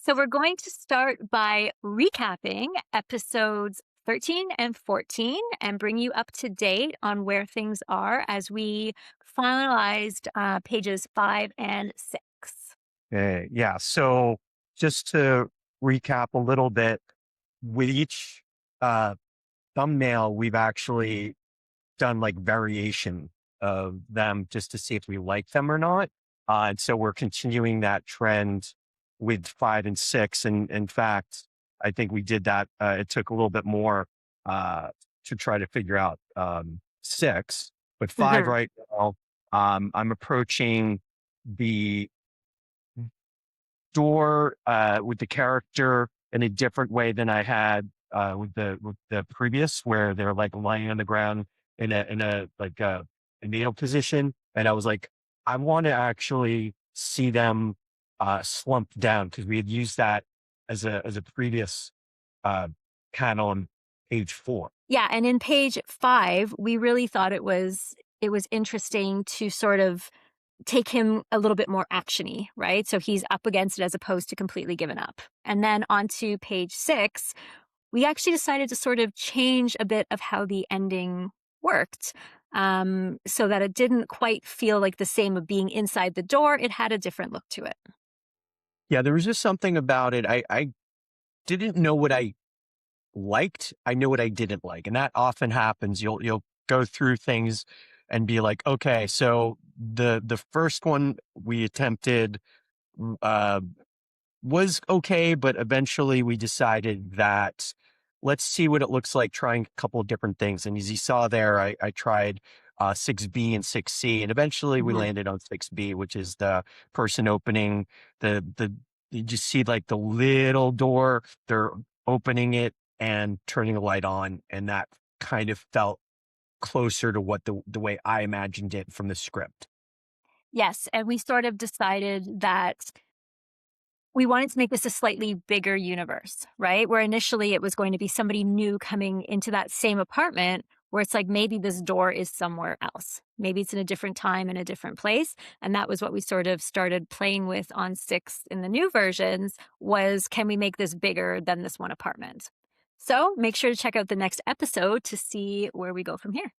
So we're going to start by recapping episodes 13 and 14 and bring you up to date on where things are as we finalized pages 5 and 6. Okay, yeah. So just to recap a little bit, with each uh, thumbnail, we've actually done like variation of them just to see if we like them or not. And so we're continuing that trend with 5 and 6. And in fact, I think we did that. It took a little bit more uh, to try to figure out 6, but 5 Hmm. right now. I'm approaching the door with the character in a different way than I had with the previous, where they're like lying on the ground in a like a natal position, and I was like, I want to actually see them slumped down because we had used that as a previous uh, panel on page 4. Yeah, and in page 5, we really thought it was interesting to sort of take him a little bit more actiony, right? So he's up against it as opposed to completely given up. And then onto page 6, we actually decided to sort of change a bit of how the ending worked, so that it didn't quite feel like the same of being inside the door. It had a different look to it. Yeah, there was just something about it. I didn't know what I liked, I knew what I didn't like. And that often happens. You'll go through things and be like, okay, so the first one we attempted uh was okay, but eventually we decided that let's see what it looks like trying a couple of different things. And as you saw there, I tried 6B and 6C, and eventually we Mhm. landed on 6B, which is the person opening the you just see like the little door, they're opening it and turning the light on, and that kind of felt closer to what the way I imagined it from the script. Yes, and we sort of decided that we wanted to make this a slightly bigger universe, right? Where initially it was going to be somebody new coming into that same apartment, where it's like maybe this door is somewhere else. Maybe it's in a different time in a different place. And that was what we sort of started playing with on 6 in the new versions was, can we make this bigger than this one apartment? So make sure to check out the next episode to see where we go from here.